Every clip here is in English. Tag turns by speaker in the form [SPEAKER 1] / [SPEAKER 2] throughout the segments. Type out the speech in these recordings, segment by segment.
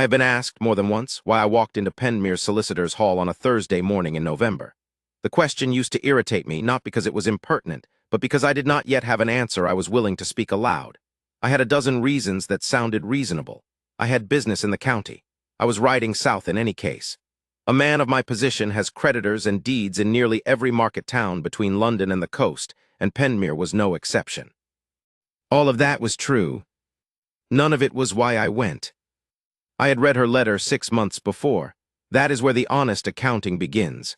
[SPEAKER 1] I have been asked more than once why I walked into Penmere's Solicitor's Hall on a Thursday morning in November. The question used to irritate me not because it was impertinent, but because I did not yet have an answer I was willing to speak aloud. I had a dozen reasons that sounded reasonable. I had business in the county. I was riding south in any case. A man of my position has creditors and deeds in nearly every market town between London and the coast, and Penmere was no exception. All of that was true. None of it was why I went. I had read her letter 6 months before. That is where the honest accounting begins.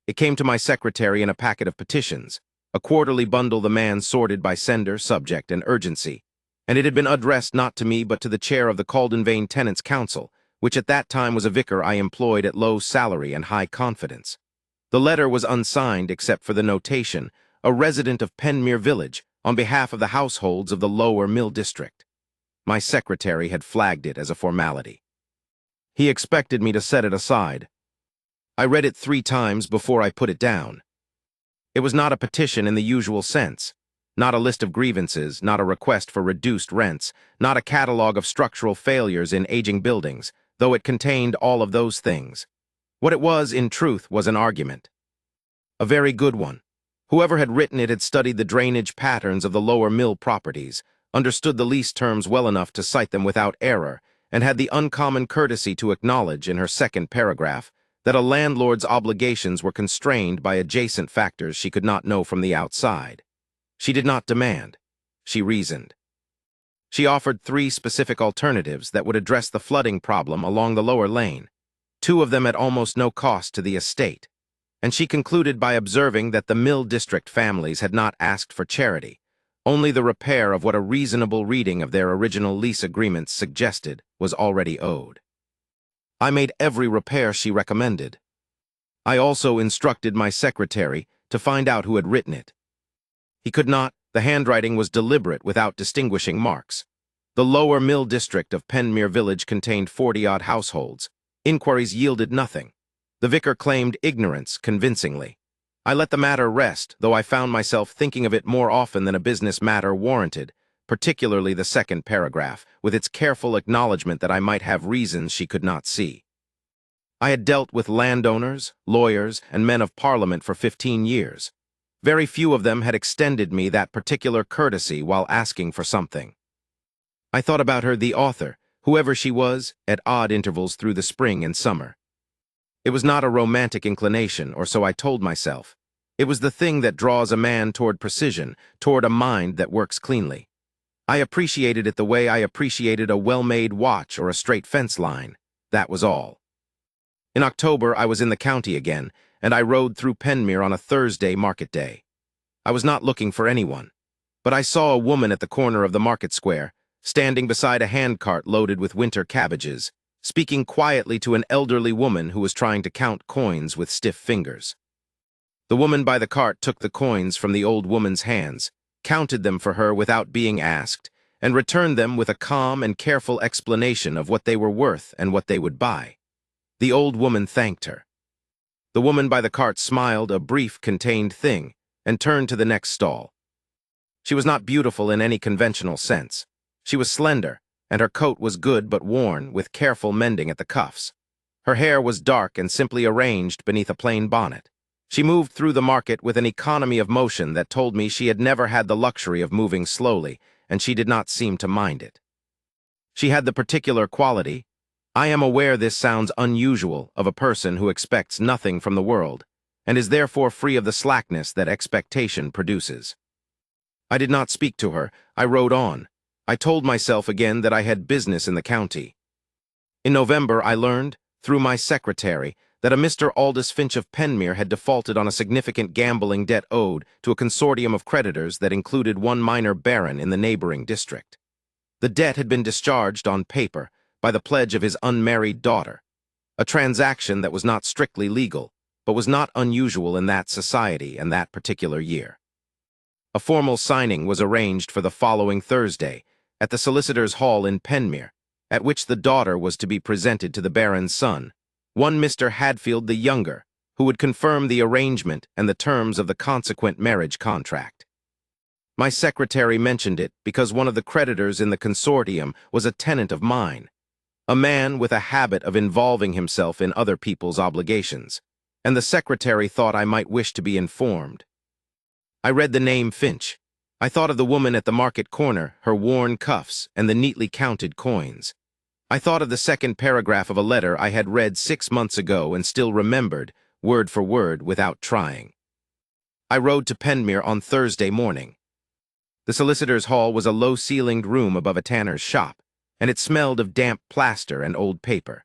[SPEAKER 1] It came to my secretary in a packet of petitions, a quarterly bundle the man sorted by sender, subject, and urgency, and it had been addressed not to me but to the chair of the Caldenvane Tenants' Council, which at that time was a vicar I employed at low salary and high confidence. The letter was unsigned except for the notation, a resident of Penmere Village, on behalf of the households of the lower mill district. My secretary had flagged it as a formality. He expected me to set it aside. I read it 3 times before I put it down. It was not a petition in the usual sense, not a list of grievances, not a request for reduced rents, not a catalogue of structural failures in aging buildings, though it contained all of those things. What it was, in truth, was an argument. A very good one. Whoever had written it had studied the drainage patterns of the lower mill properties, understood the lease terms well enough to cite them without error, and had the uncommon courtesy to acknowledge in her second paragraph that a landlord's obligations were constrained by adjacent factors she could not know from the outside. She did not demand. She reasoned. She offered 3 specific alternatives that would address the flooding problem along the lower lane, 2 of them at almost no cost to the estate, and she concluded by observing that the mill district families had not asked for charity. Only the repair of what a reasonable reading of their original lease agreements suggested was already owed. I made every repair she recommended. I also instructed my secretary to find out who had written it. He could not. The handwriting was deliberate without distinguishing marks. The lower mill district of Penmere Village contained 40-odd households. Inquiries yielded nothing. The vicar claimed ignorance convincingly. I let the matter rest, though I found myself thinking of it more often than a business matter warranted, particularly the second paragraph, with its careful acknowledgement that I might have reasons she could not see. I had dealt with landowners, lawyers, and men of parliament for 15 years. Very few of them had extended me that particular courtesy while asking for something. I thought about her, the author, whoever she was, at odd intervals through the spring and summer. It was not a romantic inclination, or so I told myself. It was the thing that draws a man toward precision, toward a mind that works cleanly. I appreciated it the way I appreciated a well-made watch or a straight fence line. That was all. In October, I was in the county again, and I rode through Penmere on a Thursday market day. I was not looking for anyone, but I saw a woman at the corner of the market square, standing beside a handcart loaded with winter cabbages, speaking quietly to an elderly woman who was trying to count coins with stiff fingers. The woman by the cart took the coins from the old woman's hands, counted them for her without being asked, and returned them with a calm and careful explanation of what they were worth and what they would buy. The old woman thanked her. The woman by the cart smiled, a brief, contained thing, and turned to the next stall. She was not beautiful in any conventional sense. She was slender, and her coat was good but worn, with careful mending at the cuffs. Her hair was dark and simply arranged beneath a plain bonnet. She moved through the market with an economy of motion that told me she had never had the luxury of moving slowly, and she did not seem to mind it. She had the particular quality, I am aware this sounds unusual, of a person who expects nothing from the world, and is therefore free of the slackness that expectation produces. I did not speak to her. I rode on. I told myself again that I had business in the county. In November, I learned, through my secretary, that a Mr. Aldous Finch of Penmere had defaulted on a significant gambling debt owed to a consortium of creditors that included one minor baron in the neighboring district. The debt had been discharged on paper by the pledge of his unmarried daughter, a transaction that was not strictly legal, but was not unusual in that society and that particular year. A formal signing was arranged for the following Thursday at the Solicitor's Hall in Penmere, at which the daughter was to be presented to the baron's son, one Mr. Hadfield the younger, who would confirm the arrangement and the terms of the consequent marriage contract. My secretary mentioned it because one of the creditors in the consortium was a tenant of mine. a man with a habit of involving himself in other people's obligations, and the secretary thought I might wish to be informed. I read the name Finch. I thought of the woman at the market corner, her worn cuffs, and the neatly counted coins. I thought of the second paragraph of a letter I had read 6 months ago and still remembered, word for word, without trying. I rode to Penmere on Thursday morning. The solicitor's hall was a low-ceilinged room above a tanner's shop, and it smelled of damp plaster and old paper.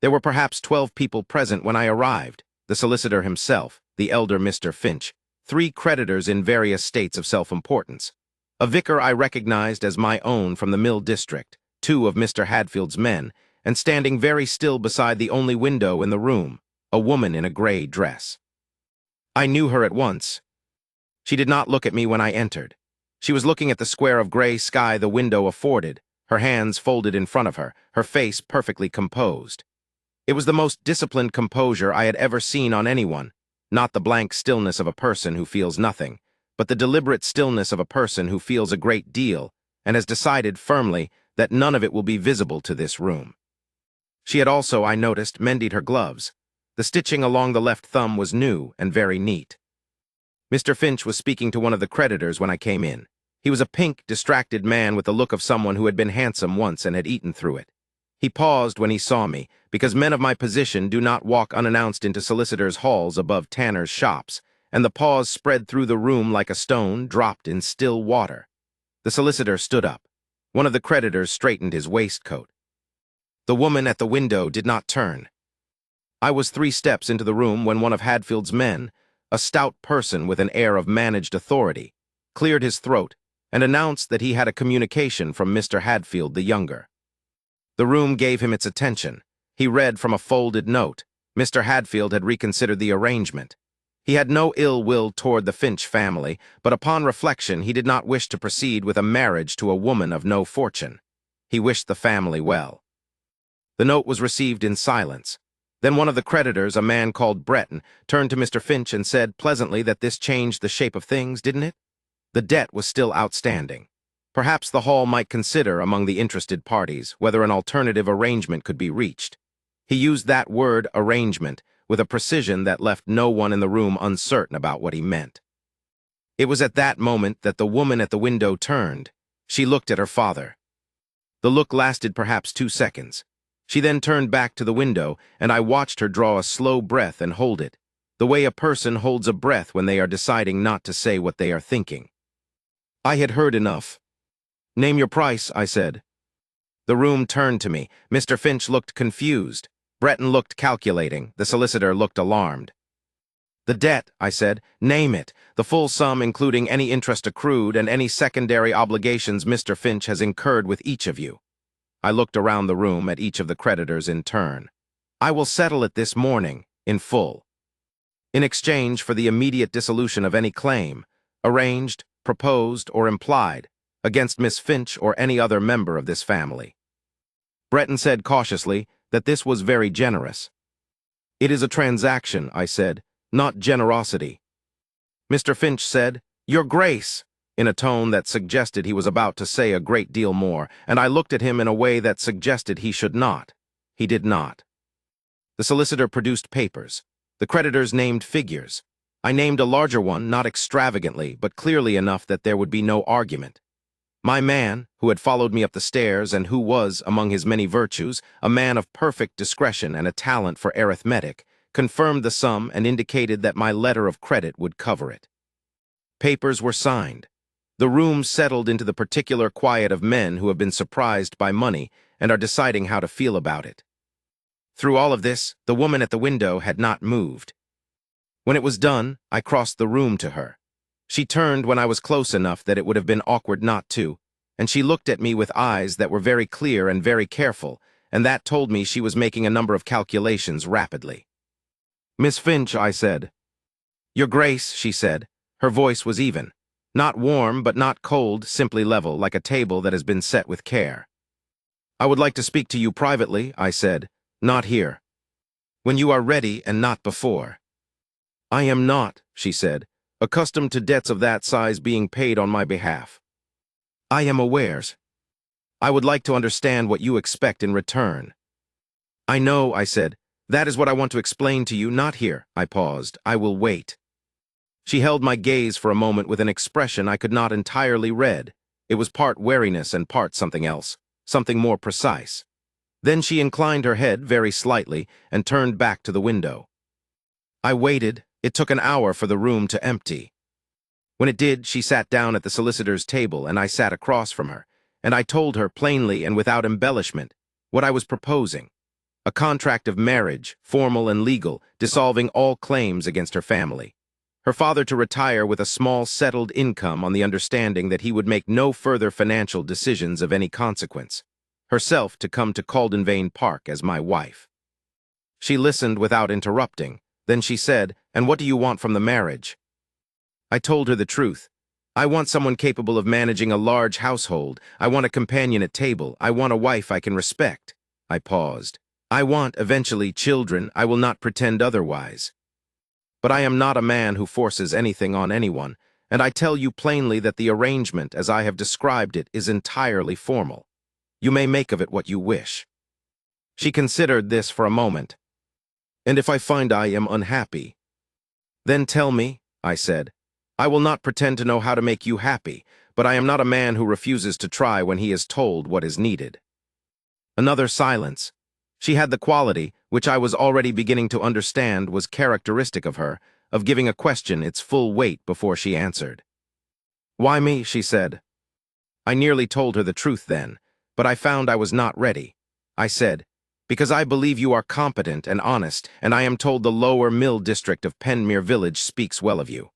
[SPEAKER 1] There were perhaps 12 people present when I arrived: the solicitor himself, the elder Mr. Finch, 3 creditors in various states of self-importance, a vicar I recognized as my own from the Mill District, 2 of Mr. Hadfield's men, and standing very still beside the only window in the room, a woman in a gray dress. I knew her at once. She did not look at me when I entered. She was looking at the square of gray sky the window afforded, her hands folded in front of her, her face perfectly composed. It was the most disciplined composure I had ever seen on anyone, not the blank stillness of a person who feels nothing, but the deliberate stillness of a person who feels a great deal and has decided firmly that none of it will be visible to this room. She had also, I noticed, mended her gloves. The stitching along the left thumb was new and very neat. Mr. Finch was speaking to one of the creditors when I came in. He was a pink, distracted man with the look of someone who had been handsome once and had eaten through it. He paused when he saw me, because men of my position do not walk unannounced into solicitors' halls above tanners' shops, and the pause spread through the room like a stone dropped in still water. The solicitor stood up. One of the creditors straightened his waistcoat. The woman at the window did not turn. I was 3 steps into the room when one of Hadfield's men, a stout person with an air of managed authority, cleared his throat and announced that he had a communication from Mr. Hadfield the younger. The room gave him its attention. He read from a folded note. Mr. Hadfield had reconsidered the arrangement. He had no ill will toward the Finch family, but upon reflection he did not wish to proceed with a marriage to a woman of no fortune. He wished the family well. The note was received in silence. Then one of the creditors, a man called Breton, turned to Mr. Finch and said pleasantly that this changed the shape of things, didn't it? The debt was still outstanding. Perhaps the hall might consider, among the interested parties, whether an alternative arrangement could be reached. He used that word, arrangement, with a precision that left no one in the room uncertain about what he meant. It was at that moment that the woman at the window turned. She looked at her father. The look lasted perhaps 2 seconds. She then turned back to the window, and I watched her draw a slow breath and hold it, the way a person holds a breath when they are deciding not to say what they are thinking. I had heard enough. "Name your price," I said. The room turned to me. Mr. Finch looked confused. Breton looked calculating. The solicitor looked alarmed. "The debt," I said. "Name it. The full sum, including any interest accrued and any secondary obligations Mr. Finch has incurred with each of you." I looked around the room at each of the creditors in turn. "I will settle it this morning, in full. In exchange for the immediate dissolution of any claim, arranged, proposed, or implied, against Miss Finch or any other member of this family." Breton said cautiously that this was very generous. "It is a transaction," I said, "not generosity." Mr. Finch said, "Your Grace," in a tone that suggested he was about to say a great deal more, and I looked at him in a way that suggested he should not. He did not. The solicitor produced papers. The creditors named figures. I named a larger one, not extravagantly, but clearly enough that there would be no argument. My man, who had followed me up the stairs and who was, among his many virtues, a man of perfect discretion and a talent for arithmetic, confirmed the sum and indicated that my letter of credit would cover it. Papers were signed. The room settled into the particular quiet of men who have been surprised by money and are deciding how to feel about it. Through all of this, the woman at the window had not moved. When it was done, I crossed the room to her. She turned when I was close enough that it would have been awkward not to, and she looked at me with eyes that were very clear and very careful, and that told me she was making a number of calculations rapidly. "Miss Finch," I said. "Your Grace," she said. Her voice was even. Not warm, but not cold, simply level, like a table that has been set with care. "I would like to speak to you privately," I said. "Not here. When you are ready and not before." "I am not," she said, "accustomed to debts of that size being paid on my behalf." "I am aware." I would like to understand what you expect in return. I know, I said. That is what I want to explain to you, not here. I paused. I will wait. She held my gaze for a moment with an expression I could not entirely read. It was part wariness and part something else, something more precise. Then she inclined her head very slightly and turned back to the window. I waited. It took an hour for the room to empty. When it did, she sat down at the solicitor's table and I sat across from her, and I told her plainly and without embellishment what I was proposing. A contract of marriage, formal and legal, dissolving all claims against her family. Her father to retire with a small settled income on the understanding that he would make no further financial decisions of any consequence. Herself to come to Caldenvane Park as my wife. She listened without interrupting. Then she said, "And what do you want from the marriage?" I told her the truth. I want someone capable of managing a large household. I want a companion at table. I want a wife I can respect. I paused. I want, eventually, children. I will not pretend otherwise. But I am not a man who forces anything on anyone, and I tell you plainly that the arrangement, as I have described it, is entirely formal. You may make of it what you wish. She considered this for a moment. And if I find I am unhappy? Then tell me, I said. I will not pretend to know how to make you happy, but I am not a man who refuses to try when he is told what is needed. Another silence. She had the quality, which I was already beginning to understand was characteristic of her, of giving a question its full weight before she answered. Why me? She said. I nearly told her the truth then, but I found I was not ready. I said, because I believe you are competent and honest, and I am told the lower mill district of Penmere Village speaks well of you.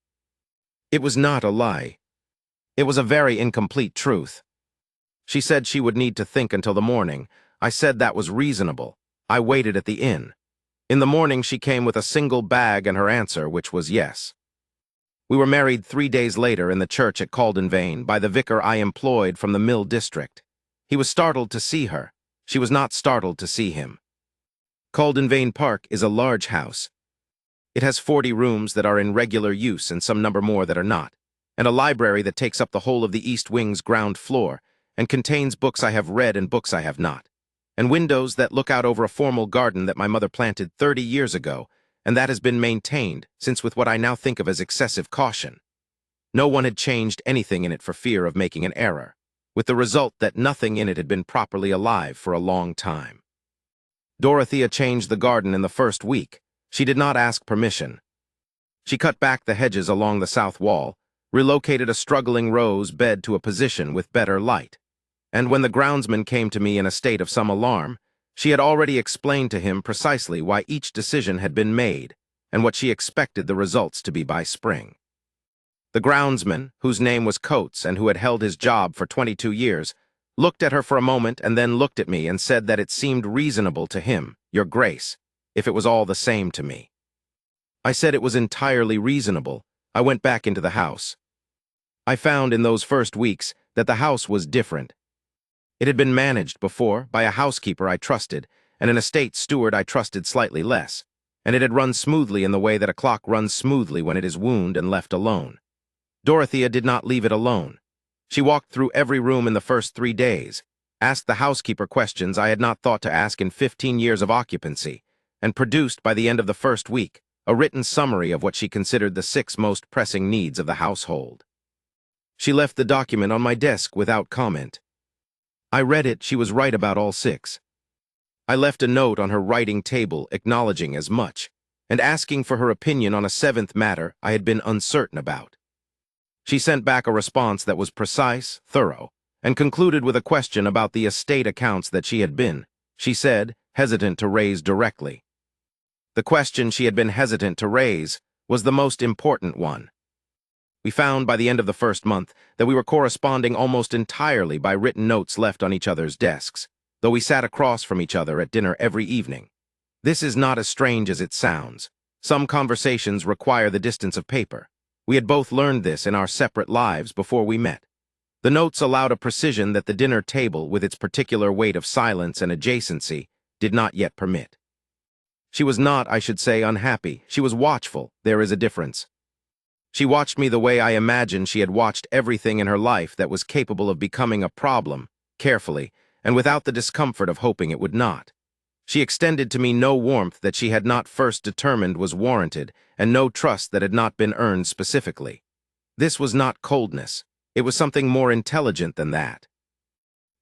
[SPEAKER 1] It was not a lie. It was a very incomplete truth. She said she would need to think until the morning. I said that was reasonable. I waited at the inn. In the morning she came with a single bag and her answer, which was yes. We were married 3 days later in the church at Caldenvane by the vicar I employed from the mill district. He was startled to see her. She was not startled to see him. Caldenvane Park is a large house. It has 40 rooms that are in regular use and some number more that are not, and a library that takes up the whole of the east wing's ground floor and contains books I have read and books I have not, and windows that look out over a formal garden that my mother planted 30 years ago, and that has been maintained since with what I now think of as excessive caution. No one had changed anything in it for fear of making an error, with the result that nothing in it had been properly alive for a long time. Dorothea changed the garden in the first week. She did not ask permission. She cut back the hedges along the south wall, relocated a struggling rose bed to a position with better light, and when the groundsman came to me in a state of some alarm, she had already explained to him precisely why each decision had been made and what she expected the results to be by spring. The groundsman, whose name was Coates and who had held his job for 22 years, looked at her for a moment and then looked at me and said that it seemed reasonable to him, Your Grace, if it was all the same to me. I said it was entirely reasonable. I went back into the house. I found in those first weeks that the house was different. It had been managed before by a housekeeper I trusted and an estate steward I trusted slightly less, and it had run smoothly in the way that a clock runs smoothly when it is wound and left alone. Dorothea did not leave it alone. She walked through every room in the first 3 days, asked the housekeeper questions I had not thought to ask in 15 years of occupancy, and produced by the end of the first week a written summary of what she considered the 6 most pressing needs of the household. She left the document on my desk without comment. I read it. She was right about all 6. I left a note on her writing table acknowledging as much, and asking for her opinion on a 7th matter I had been uncertain about. She sent back a response that was precise, thorough, and concluded with a question about the estate accounts that she had been, she said, hesitant to raise directly. The question she had been hesitant to raise was the most important one. We found by the end of the first month that we were corresponding almost entirely by written notes left on each other's desks, though we sat across from each other at dinner every evening. This is not as strange as it sounds. Some conversations require the distance of paper. We had both learned this in our separate lives before we met. The notes allowed a precision that the dinner table, with its particular weight of silence and adjacency, did not yet permit. She was not, I should say, unhappy. She was watchful. There is a difference. She watched me the way I imagined she had watched everything in her life that was capable of becoming a problem, carefully, and without the discomfort of hoping it would not. She extended to me no warmth that she had not first determined was warranted, and no trust that had not been earned specifically. This was not coldness. It was something more intelligent than that.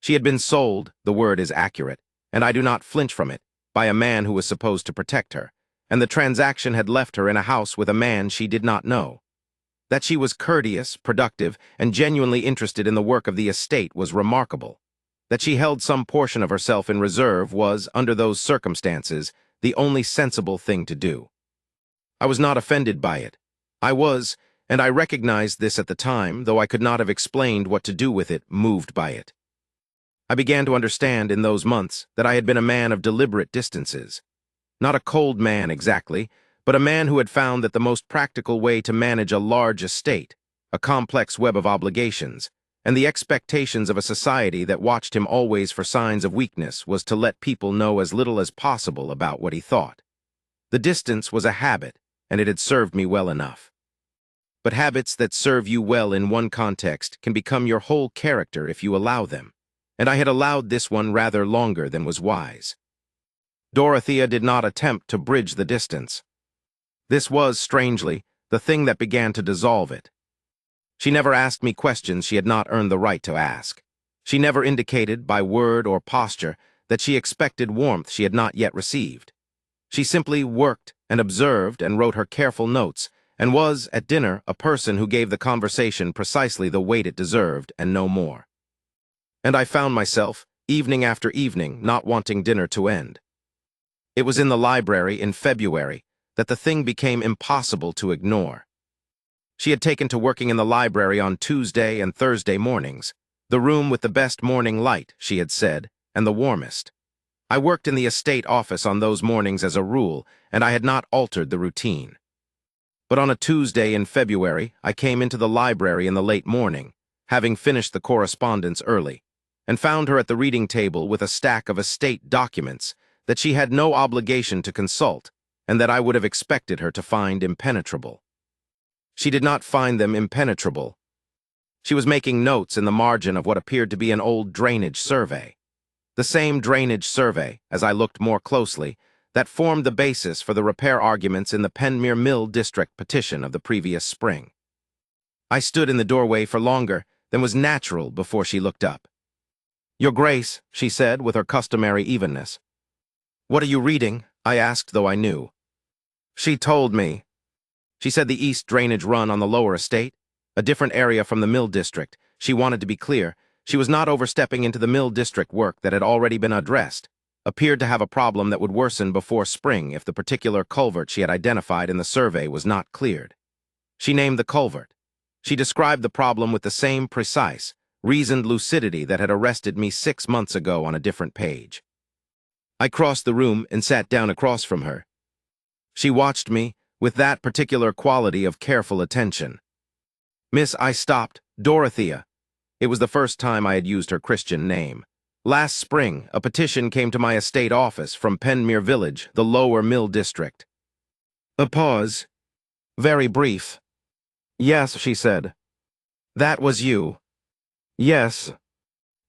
[SPEAKER 1] She had been sold, the word is accurate, and I do not flinch from it, by a man who was supposed to protect her, and the transaction had left her in a house with a man she did not know. That she was courteous, productive, and genuinely interested in the work of the estate was remarkable. That she held some portion of herself in reserve was, under those circumstances, the only sensible thing to do. I was not offended by it. I was, and I recognized this at the time, though I could not have explained what to do with it, moved by it. I began to understand in those months that I had been a man of deliberate distances. Not a cold man exactly, but a man who had found that the most practical way to manage a large estate, a complex web of obligations, and the expectations of a society that watched him always for signs of weakness was to let people know as little as possible about what he thought. The distance was a habit, and it had served me well enough. But habits that serve you well in one context can become your whole character if you allow them, and I had allowed this one rather longer than was wise. Dorothea did not attempt to bridge the distance. This was, strangely, the thing that began to dissolve it. She never asked me questions she had not earned the right to ask. She never indicated, by word or posture, that she expected warmth she had not yet received. She simply worked and observed and wrote her careful notes, and was, at dinner, a person who gave the conversation precisely the weight it deserved and no more. And I found myself, evening after evening, not wanting dinner to end. It was in the library in February that the thing became impossible to ignore. She had taken to working in the library on Tuesday and Thursday mornings, the room with the best morning light, she had said, and the warmest. I worked in the estate office on those mornings as a rule, and I had not altered the routine. But on a Tuesday in February, I came into the library in the late morning, having finished the correspondence early, and found her at the reading table with a stack of estate documents that she had no obligation to consult, and that I would have expected her to find impenetrable. She did not find them impenetrable. She was making notes in the margin of what appeared to be an old drainage survey. The same drainage survey, as I looked more closely, that formed the basis for the repair arguments in the Penmere Mill District petition of the previous spring. I stood in the doorway for longer than was natural before she looked up. "Your Grace," she said with her customary evenness. "What are you reading?" I asked, though I knew. She told me. She said the east drainage run on the lower estate, a different area from the mill district. She wanted to be clear. She was not overstepping into the mill district work that had already been addressed, appeared to have a problem that would worsen before spring if the particular culvert she had identified in the survey was not cleared. She named the culvert. She described the problem with the same precise, reasoned lucidity that had arrested me 6 months ago on a different page. I crossed the room and sat down across from her. She watched me with that particular quality of careful attention. "Miss," I stopped, "Dorothea." It was the first time I had used her Christian name. "Last spring, a petition came to my estate office from Penmere Village, the lower mill district." A pause. Very brief. "Yes," she said. "That was you." "Yes."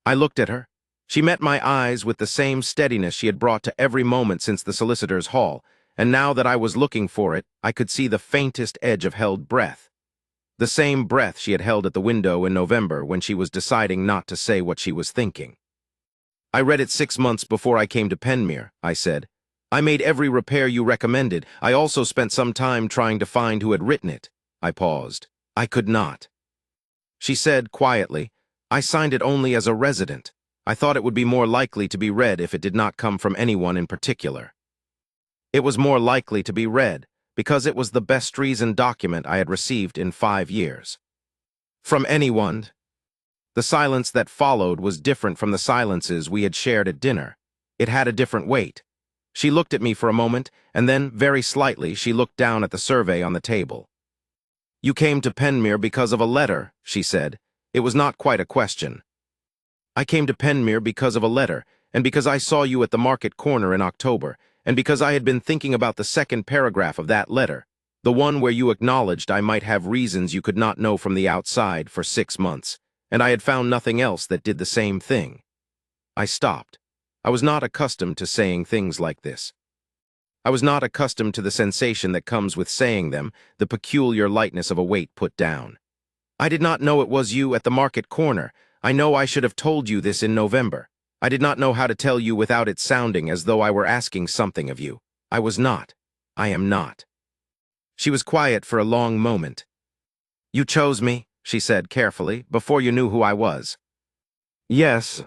[SPEAKER 1] I looked at her. She met my eyes with the same steadiness she had brought to every moment since the solicitor's hall, and now that I was looking for it, I could see the faintest edge of held breath. The same breath she had held at the window in November when she was deciding not to say what she was thinking. "I read it 6 months before I came to Penmere," I said. "I made every repair you recommended. I also spent some time trying to find who had written it." I paused. "I could not." She said quietly, "I signed it only as a resident. I thought it would be more likely to be read if it did not come from anyone in particular." It was more likely to be read, because it was the best reasoned document I had received in 5 years. From anyone. The silence that followed was different from the silences we had shared at dinner. It had a different weight. She looked at me for a moment, and then, very slightly, she looked down at the survey on the table. "You came to Penmere because of a letter," she said. It was not quite a question. "I came to Penmere because of a letter, and because I saw you at the market corner in October, and because I had been thinking about the second paragraph of that letter, the one where you acknowledged I might have reasons you could not know from the outside for 6 months, and I had found nothing else that did the same thing. I stopped. I was not accustomed to saying things like this. I was not accustomed to the sensation that comes with saying them, the peculiar lightness of a weight put down. I did not know it was you at the market corner. I know I should have told you this in November. I did not know how to tell you without it sounding as though I were asking something of you. I was not. I am not. She was quiet for a long moment. You chose me, she said carefully, before you knew who I was. Yes.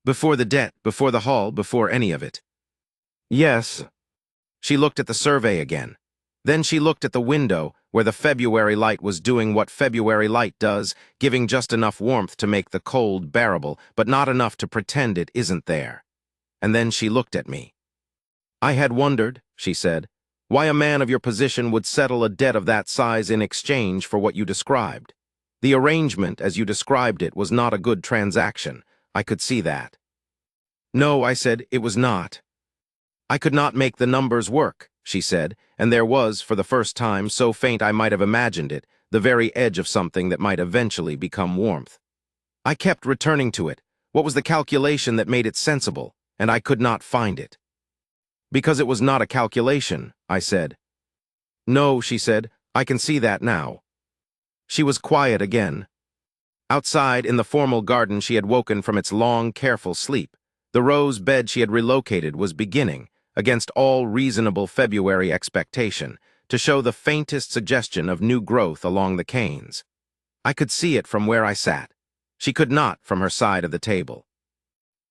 [SPEAKER 1] Before the debt, before the haul, before any of it. Yes. She looked at the survey again. Then she looked at the window, where the February light was doing what February light does, giving just enough warmth to make the cold bearable, but not enough to pretend it isn't there. And then she looked at me. I had wondered, she said, why a man of your position would settle a debt of that size in exchange for what you described. The arrangement, as you described it, was not a good transaction. I could see that. No, I said, it was not. I could not make the numbers work, she said, and there was, for the first time, so faint I might have imagined it, the very edge of something that might eventually become warmth. I kept returning to it. What was the calculation that made it sensible? And I could not find it. Because it was not a calculation, I said. No, she said, I can see that now. She was quiet again. Outside, in the formal garden, she had woken from its long, careful sleep. The rose bed she had relocated was beginning, against all reasonable February expectation, to show the faintest suggestion of new growth along the canes. I could see it from where I sat. She could not from her side of the table.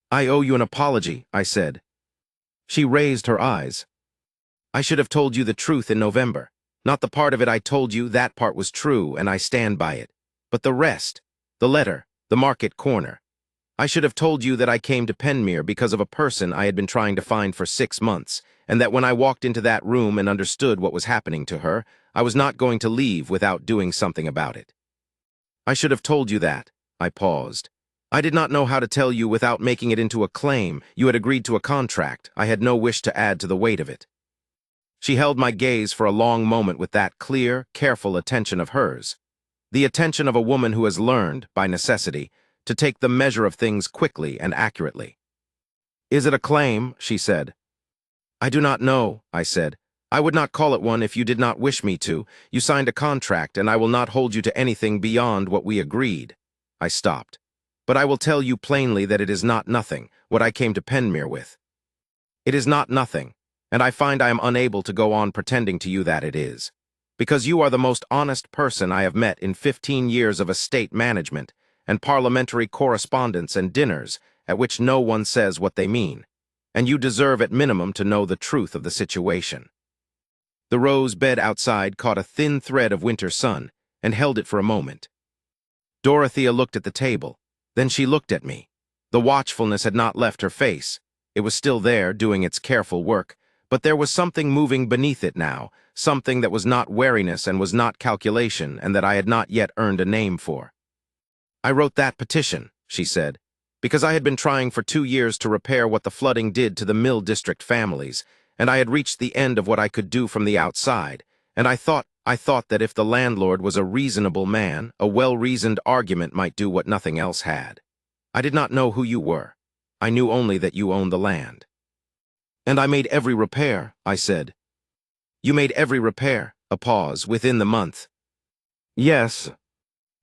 [SPEAKER 1] I owe you an apology, I said. She raised her eyes. I should have told you the truth in November. Not the part of it I told you, that part was true, and I stand by it. But the rest, the letter, the market corner. I should have told you that I came to Penmere because of a person I had been trying to find for 6 months, and that when I walked into that room and understood what was happening to her, I was not going to leave without doing something about it. I should have told you that. I paused. I did not know how to tell you without making it into a claim. You had agreed to a contract. I had no wish to add to the weight of it. She held my gaze for a long moment with that clear, careful attention of hers. The attention of a woman who has learned, by necessity, to take the measure of things quickly and accurately. Is it a claim? She said. I do not know, I said. I would not call it one if you did not wish me to. You signed a contract, and I will not hold you to anything beyond what we agreed. I stopped. But I will tell you plainly that it is not nothing, what I came to Penmere with. It is not nothing, and I find I am unable to go on pretending to you that it is. Because you are the most honest person I have met in 15 years of estate management, and parliamentary correspondence and dinners at which no one says what they mean, and you deserve at minimum to know the truth of the situation. The rose bed outside caught a thin thread of winter sun and held it for a moment. Dorothea looked at the table, then she looked at me. The watchfulness had not left her face. It was still there, doing its careful work, but there was something moving beneath it now, something that was not wariness and was not calculation, and that I had not yet earned a name for. I wrote that petition, she said, because I had been trying for 2 years to repair what the flooding did to the Mill District families, and I had reached the end of what I could do from the outside, and I thought that if the landlord was a reasonable man, a well-reasoned argument might do what nothing else had. I did not know who you were. I knew only that you owned the land. And I made every repair, I said. You made every repair, a pause, within the month. Yes.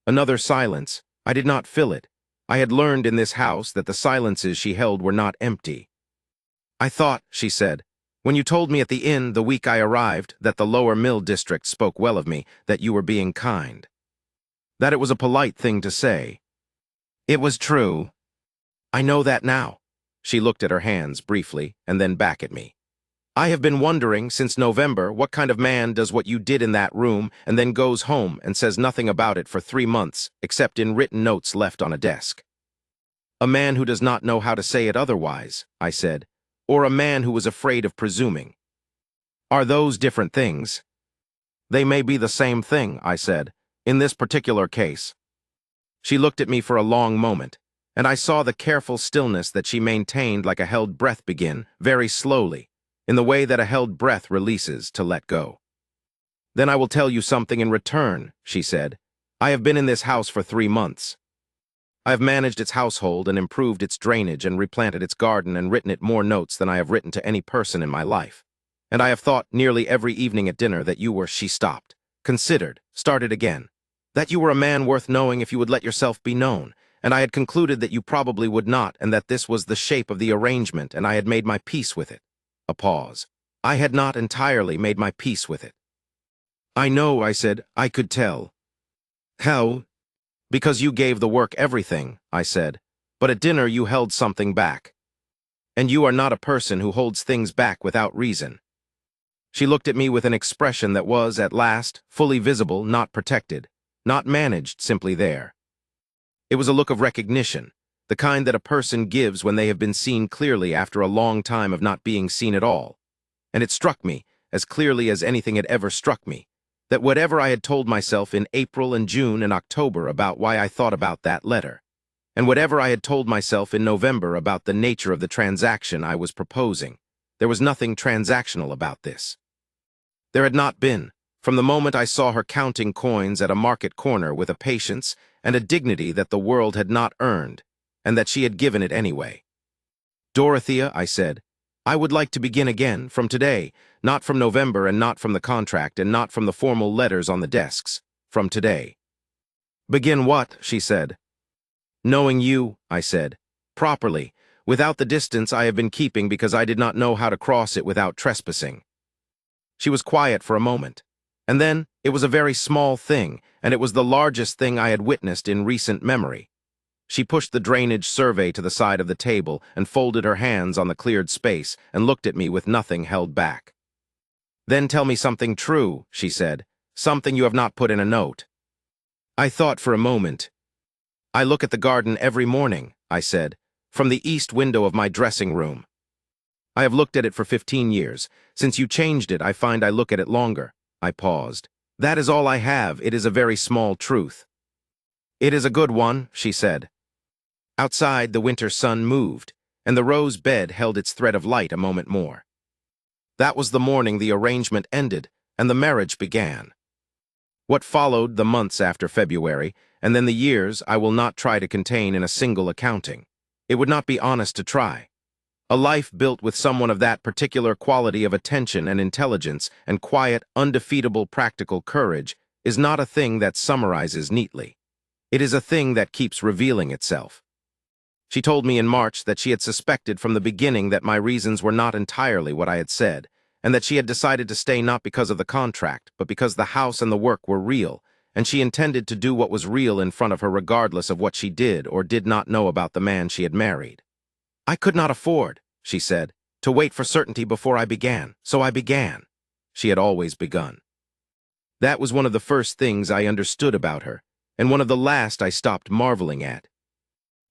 [SPEAKER 1] Another silence. I did not fill it. I had learned in this house that the silences she held were not empty. I thought, she said, when you told me at the inn the week I arrived that the lower mill district spoke well of me, that you were being kind. That it was a polite thing to say. It was true. I know that now. She looked at her hands briefly and then back at me. I have been wondering since November what kind of man does what you did in that room and then goes home and says nothing about it for 3 months, except in written notes left on a desk. A man who does not know how to say it otherwise, I said, or a man who was afraid of presuming. Are those different things? They may be the same thing, I said, in this particular case. She looked at me for a long moment, and I saw the careful stillness that she maintained like a held breath begin, very slowly, in the way that a held breath releases to let go. Then I will tell you something in return, she said. I have been in this house for 3 months. I have managed its household and improved its drainage and replanted its garden and written it more notes than I have written to any person in my life. And I have thought nearly every evening at dinner that you were— She stopped, considered, started again. That you were a man worth knowing if you would let yourself be known, and I had concluded that you probably would not, and that this was the shape of the arrangement, and I had made my peace with it. A pause. I had not entirely made my peace with it. I know, I said. I could tell. How? Because you gave the work everything, I said. But at dinner you held something back. And you are not a person who holds things back without reason. She looked at me with an expression that was, at last, fully visible, not protected, not managed, simply there. It was a look of recognition, the kind that a person gives when they have been seen clearly after a long time of not being seen at all. And it struck me, as clearly as anything had ever struck me, that whatever I had told myself in April and June and October about why I thought about that letter, and whatever I had told myself in November about the nature of the transaction I was proposing, there was nothing transactional about this. There had not been, from the moment I saw her counting coins at a market corner with a patience and a dignity that the world had not earned, and that she had given it anyway. Dorothea, I said, I would like to begin again, from today, not from November and not from the contract and not from the formal letters on the desks, from today. Begin what? She said. Knowing you, I said, properly, without the distance I have been keeping because I did not know how to cross it without trespassing. She was quiet for a moment, and then it was a very small thing, and it was the largest thing I had witnessed in recent memory. She pushed the drainage survey to the side of the table and folded her hands on the cleared space and looked at me with nothing held back. Then tell me something true, she said, something you have not put in a note. I thought for a moment. I look at the garden every morning, I said, from the east window of my dressing room. I have looked at it for 15 years. Since you changed it, I find I look at it longer. I paused. That is all I have. It is a very small truth. It is a good one, she said. Outside, the winter sun moved, and the rose bed held its thread of light a moment more. That was the morning the arrangement ended, and the marriage began. What followed, the months after February, and then the years, I will not try to contain in a single accounting. It would not be honest to try. A life built with someone of that particular quality of attention and intelligence and quiet, undefeatable practical courage is not a thing that summarizes neatly. It is a thing that keeps revealing itself. She told me in March that she had suspected from the beginning that my reasons were not entirely what I had said, and that she had decided to stay not because of the contract, but because the house and the work were real, and she intended to do what was real in front of her regardless of what she did or did not know about the man she had married. I could not afford, she said, to wait for certainty before I began, so I began. She had always begun. That was one of the first things I understood about her, and one of the last I stopped marveling at.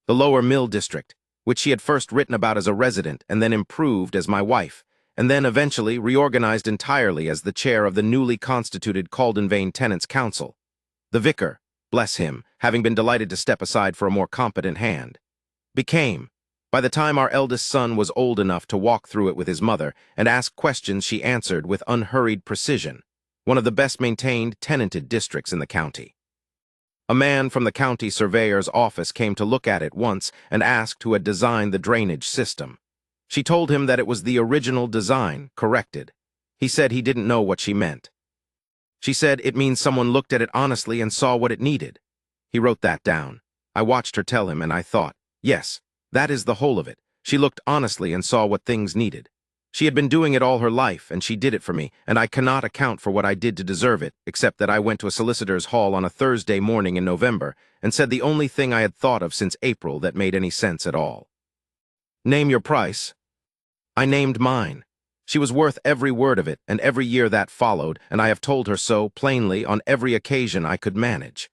[SPEAKER 1] The Lower Mill District, which she had first written about as a resident and then improved as my wife, and then eventually reorganized entirely as the chair of the newly constituted Caldenvane Tenants' Council. The vicar, bless him, having been delighted to step aside for a more competent hand, became, by the time our eldest son was old enough to walk through it with his mother and ask questions she answered with unhurried precision, one of the best-maintained tenanted districts in the county. A man from the county surveyor's office came to look at it once and asked who had designed the drainage system. She told him that it was the original design, corrected. He said he didn't know what she meant. She said it means someone looked at it honestly and saw what it needed. He wrote that down. I watched her tell him and I thought, yes, that is the whole of it. She looked honestly and saw what things needed. She had been doing it all her life, and she did it for me, and I cannot account for what I did to deserve it, except that I went to a solicitor's hall on a Thursday morning in November and said the only thing I had thought of since April that made any sense at all. Name your price. I named mine. She was worth every word of it, and every year that followed, and I have told her so, plainly, on every occasion I could manage.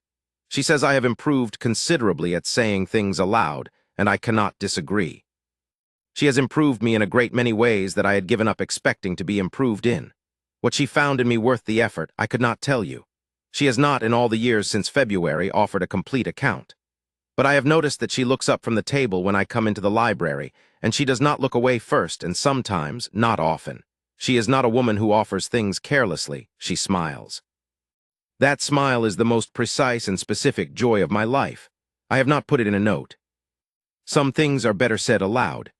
[SPEAKER 1] She says I have improved considerably at saying things aloud, and I cannot disagree. She has improved me in a great many ways that I had given up expecting to be improved in. What she found in me worth the effort, I could not tell you. She has not, in all the years since February, offered a complete account. But I have noticed that she looks up from the table when I come into the library, and she does not look away first, and sometimes, not often. She is not a woman who offers things carelessly. She smiles. That smile is the most precise and specific joy of my life. I have not put it in a note. Some things are better said aloud.